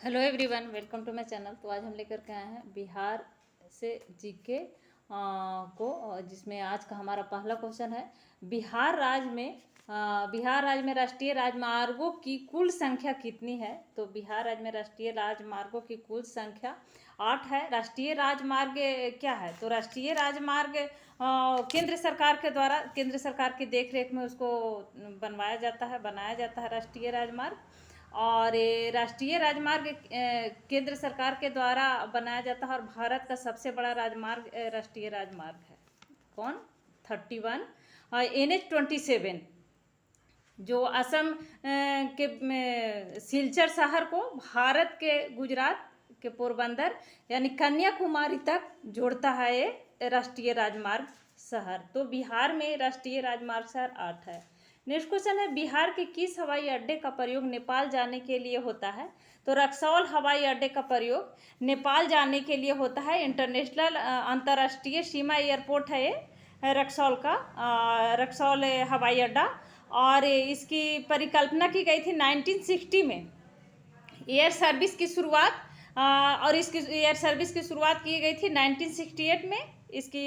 Hello everyone, welcome to my channel. तो आज हम लेकर के आए हैं बिहार से जीके जिसमें आज का हमारा पहला क्वेश्चन है। बिहार राज्य में राष्ट्रीय राजमार्गों की कुल संख्या कितनी है? तो बिहार राज्य में राष्ट्रीय राजमार्गों की कुल संख्या 8 है। राष्ट्रीय राजमार्ग क्या है? तो राष्ट्रीय राजमार्ग केंद्र सरकार के द्वारा, केंद्र सरकार की देखरेख में उसको बनाया जाता है राष्ट्रीय राजमार्ग। और ये राष्ट्रीय राजमार्ग केंद्र सरकार के द्वारा बनाया जाता है और भारत का सबसे बड़ा राजमार्ग राष्ट्रीय राजमार्ग है। कौन? 31 NH-27 जो असम के सिलचर शहर को भारत के गुजरात के पोरबंदर यानी कन्याकुमारी तक जोड़ता है ये राष्ट्रीय राजमार्ग शहर। तो बिहार में राष्ट्रीय राजमार्ग शहर 8 है। नेक्स्ट क्वेश्चन है, बिहार के किस हवाई अड्डे का प्रयोग नेपाल जाने के लिए होता है? तो रक्सौल हवाई अड्डे का प्रयोग नेपाल जाने के लिए होता है। इंटरनेशनल अंतर्राष्ट्रीय सीमा एयरपोर्ट है ये रक्सौल हवाई अड्डा। और इसकी परिकल्पना की गई थी 1960 में। एयर सर्विस की शुरुआत और इसकी एयर सर्विस की शुरुआत की गई थी 1968 में। इसकी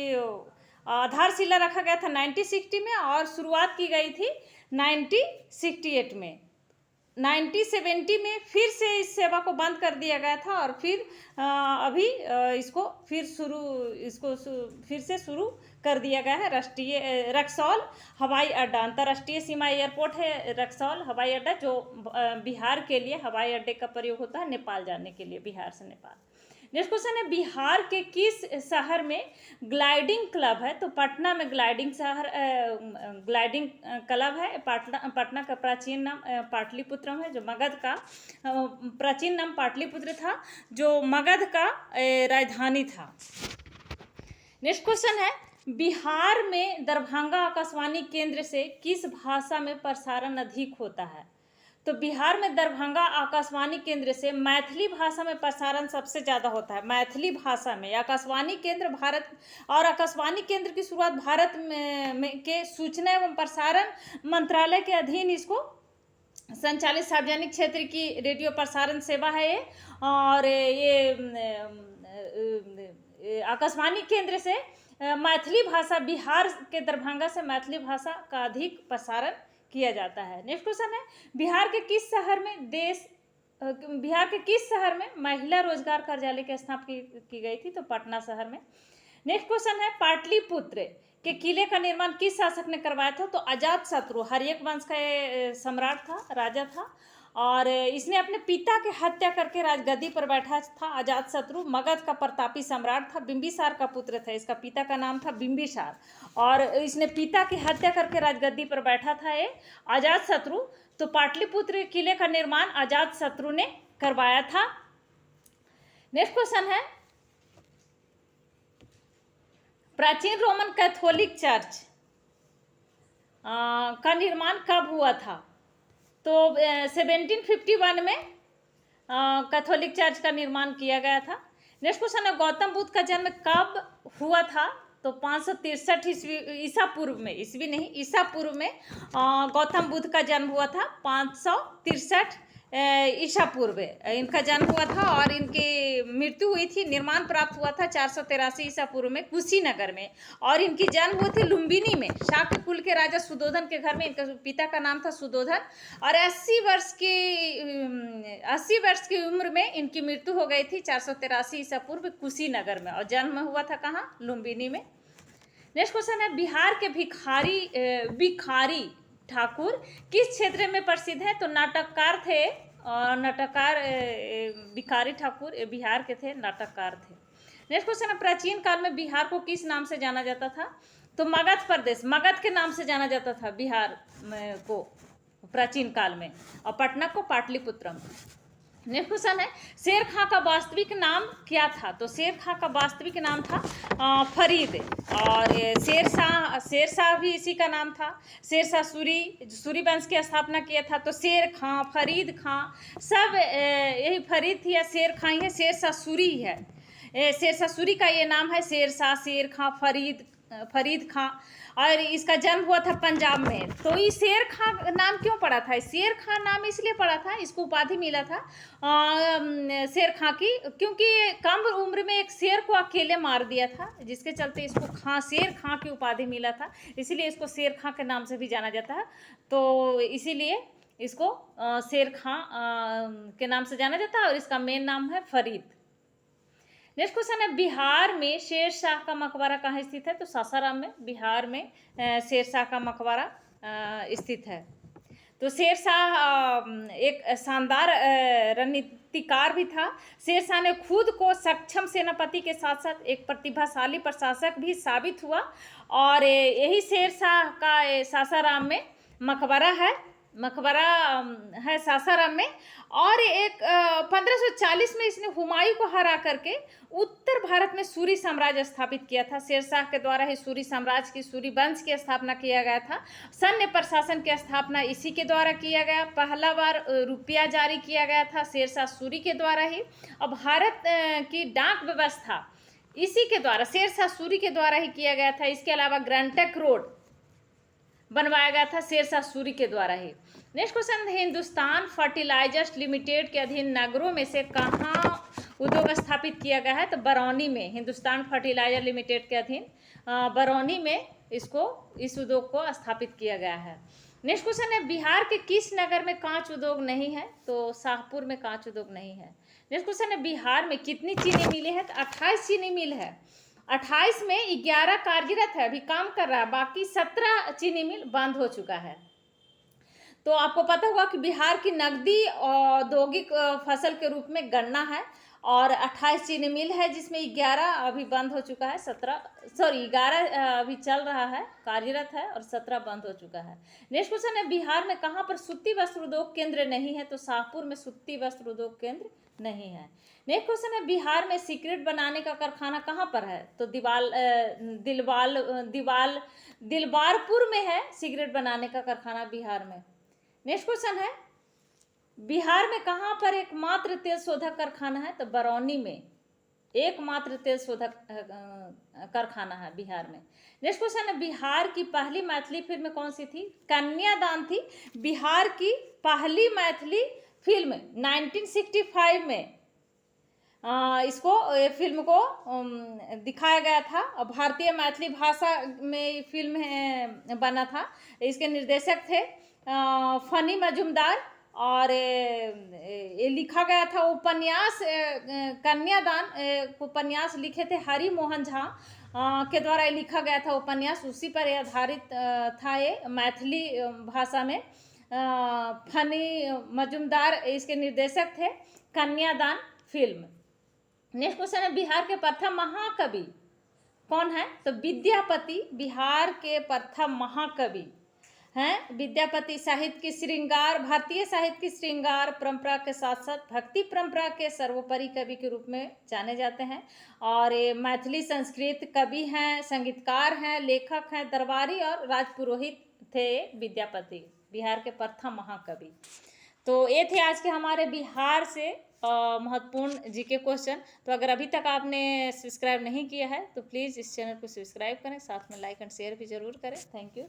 आधारशिला रखा गया था 1960 में और शुरुआत की गई थी 1968 में। 1970 में फिर से इस सेवा को बंद कर दिया गया था और फिर अभी इसको फिर से शुरू कर दिया गया है। राष्ट्रीय रक्सौल हवाई अड्डा अंतर्राष्ट्रीय सीमा एयरपोर्ट है रक्सौल हवाई अड्डा, जो बिहार के लिए हवाई अड्डे का प्रयोग होता है नेपाल जाने के लिए, बिहार से नेपाल। नेक्स्ट क्वेश्चन है, बिहार के किस शहर में ग्लाइडिंग क्लब है? तो पटना में ग्लाइडिंग क्लब है। पटना का प्राचीन नाम पाटलिपुत्रम है, जो मगध का प्राचीन नाम पाटलिपुत्र था, जो मगध का राजधानी था। नेक्स्ट क्वेश्चन है, बिहार में दरभंगा आकाशवाणी केंद्र से किस भाषा में प्रसारण अधिक होता है? तो बिहार में दरभंगा आकाशवाणी केंद्र से मैथिली भाषा में प्रसारण सबसे ज़्यादा होता है। मैथिली भाषा में आकाशवाणी केंद्र भारत और आकाशवाणी केंद्र की शुरुआत भारत में के सूचना एवं प्रसारण मंत्रालय के अधीन इसको संचालित सार्वजनिक क्षेत्र की रेडियो प्रसारण सेवा है ये। और ये आकाशवाणी केंद्र से मैथिली भाषा, बिहार के दरभंगा से मैथिली भाषा का अधिक प्रसारण किया जाता है। नेक्स्ट क्वेश्चन है, बिहार के किस शहर में महिला रोजगार कार्यालय की स्थापना की गई थी? तो पटना शहर में। नेक्स्ट क्वेश्चन है, पाटलिपुत्र के किले का निर्माण किस शासक ने करवाया था? तो अजातशत्रु हर्यक वंश का सम्राट था, राजा था, और इसने अपने पिता की हत्या करके राजगद्दी पर बैठा था। अजातशत्रु मगध का प्रतापी सम्राट था, बिंबिसार का पुत्र था। इसका पिता का नाम था बिंबिसार और इसने पिता की हत्या करके राजगद्दी पर बैठा था ये अजातशत्रु। तो पाटलिपुत्र किले का निर्माण अजातशत्रु ने करवाया था। नेक्स्ट क्वेश्चन है, प्राचीन रोमन कैथोलिक चर्च का निर्माण कब हुआ था? तो 1751 में कैथोलिक चर्च का निर्माण किया गया था। नेक्स्ट क्वेश्चन है, गौतम बुद्ध का जन्म कब हुआ था? तो 563 ईसा पूर्व में, ईसा पूर्व में गौतम बुद्ध का जन्म हुआ था। 563 ईसा पूर्व इनका जन्म हुआ था और इनकी मृत्यु हुई थी, निर्माण प्राप्त हुआ था 483 ईसा पूर्व में कुशीनगर में। और इनकी जन्म हुई थी लुम्बिनी में, शाक्य कुल के राजा सुधोधन के घर में। इनका पिता का नाम था सुधोधन और 80 वर्ष की उम्र में इनकी मृत्यु हो गई थी 483 ईसा पूर्व कुशीनगर में, और जन्म हुआ था कहाँ? लुम्बिनी में। नेक्स्ट क्वेश्चन है, बिहार के भिखारी ठाकुर किस क्षेत्र में प्रसिद्ध है? तो नाटककार थे और भिखारी ठाकुर बिहार के थे, नाटककार थे। नेक्स्ट क्वेश्चन है, प्राचीन काल में बिहार को किस नाम से जाना जाता था? तो मगध प्रदेश, मगध के नाम से जाना जाता था बिहार को प्राचीन काल में, और पटना को पाटलिपुत्रम। नेक्स्ट क्वेश्चन है, शेर खां का वास्तविक नाम क्या था? तो शेर खां का वास्तविक नाम था फरीद, और शेरशाह भी इसी का नाम था। शेरशाह सूरी वंश की स्थापना किया था। तो शेर खां, फरीद खां, सब यही फरीद थी या शेर खां है, शेरशाह सूरी है। शेरशाह सूरी का ये नाम है, शेरशाह, शेर खां, फरीद फरीद खां, और इसका जन्म हुआ था पंजाब में। तो ये शेर खां नाम क्यों पड़ा था? शेर खां नाम इसलिए पड़ा था, इसको उपाधि मिला था शेर खां की, क्योंकि कम उम्र में एक शेर को अकेले मार दिया था, जिसके चलते इसको शेर खां की उपाधि मिला था, इसीलिए इसको शेर खां के नाम से भी जाना जाता है। तो इसीलिए इसको शेर खां के नाम से जाना जाता है, और इसका मेन नाम है फरीद। नेक्स्ट क्वेश्चन है, बिहार में शेरशाह का मकबरा कहाँ स्थित है? तो सासाराम में, बिहार में शेरशाह का मकबरा स्थित है। तो शेरशाह एक शानदार रणनीतिकार भी था। शेरशाह ने खुद को सक्षम सेनापति के साथ साथ एक प्रतिभाशाली प्रशासक भी साबित हुआ, और यही शेरशाह का सासाराम में मकबरा है सासाराम में। और एक 1540 में इसने हुमायूं को हरा करके उत्तर भारत में सूरी साम्राज्य स्थापित किया था। शेरशाह के द्वारा ही सूरी साम्राज्य की, सूरी वंश की स्थापना किया गया था। सैन्य प्रशासन की स्थापना इसी के द्वारा किया गया। पहला बार रुपया जारी किया गया था शेरशाह सूरी के द्वारा ही। और भारत की डाक व्यवस्था इसी के द्वारा, शेरशाह सूरी के द्वारा ही किया गया था। इसके अलावा ग्रैंड ट्रंक रोड बनवाया गया था शेरशाह सूरी के द्वारा ही। Next question, Hindustan fertilizers limited के अधीन नगरों में से कहाँ उद्योग स्थापित किया गया है? तो बरौनी में, हिंदुस्तान फर्टिलाइजर लिमिटेड के अधीन बरौनी में इस उद्योग को स्थापित किया गया है। नेक्स्ट क्वेश्चन है, बिहार के किस नगर में कांच उद्योग नहीं है? तो शाहपुर में कांच उद्योग नहीं है। नेक्स्ट क्वेश्चन है, बिहार में कितनी चीनी मिलें हैं? तो 28 चीनी मिल है। 28 में 11 कार्यरत है, अभी काम कर रहा है, बाकी 17 चीनी मिल बंद हो चुका है। तो आपको पता होगा कि बिहार की नकदी औद्योगिक फसल के रूप में गन्ना है, और 28 चीनी मिल है, जिसमें 11 अभी बंद हो चुका है, 11 अभी चल रहा है, कार्यरत है, और 17 बंद हो चुका है। नेक्स्ट क्वेश्चन है, बिहार में कहाँ पर सूती वस्त्र उद्योग केंद्र नहीं है? तो शाहपुर में सूती वस्त्र उद्योग केंद्र नहीं है। नेक्स्ट क्वेश्चन है, बिहार में सिगरेट बनाने का कारखाना कहाँ पर है? तो दिलवारपुर में है सिगरेट बनाने का कारखाना बिहार में। नेक्स्ट क्वेश्चन है, बिहार में कहाँ पर एकमात्र तेल शोधक कारखाना है? तो बरौनी में एकमात्र तेल शोधक कारखाना है बिहार में। नेक्स्ट क्वेश्चन है, बिहार की पहली मैथिली फिल्म कौन सी थी? कन्यादान थी बिहार की पहली मैथिली फिल्म। 1965 में इसको फिल्म को दिखाया गया था, और भारतीय मैथिली भाषा में फिल्म बना था। इसके निर्देशक थे फनी मजुमदार, और ये लिखा गया था उपन्यास, कन्यादान उपन्यास लिखे थे हरि मोहन झा के द्वारा ये लिखा गया था उपन्यास, उसी पर आधारित था ये मैथिली भाषा में। फनी मजुमदार इसके निर्देशक थे। कन्यादान फिल्म। नेक्स्ट क्वेश्चन है, बिहार के प्रथम महाकवि कौन है? तो विद्यापति बिहार के प्रथम महाकवि हैं। विद्यापति साहित्य की श्रृंगार, भारतीय साहित्य की श्रृंगार परंपरा के साथ साथ भक्ति परंपरा के सर्वोपरि कवि के रूप में जाने जाते हैं, और ये मैथिली संस्कृत कवि हैं, संगीतकार हैं, लेखक हैं, दरबारी और राजपुरोहित थे विद्यापति, बिहार के प्रथम महाकवि। तो ये थे आज के हमारे बिहार से महत्वपूर्ण जीके क्वेश्चन। तो अगर अभी तक आपने सब्सक्राइब नहीं किया है तो प्लीज़ इस चैनल को सब्सक्राइब करें, साथ में लाइक एंड शेयर भी ज़रूर करें। Thank you.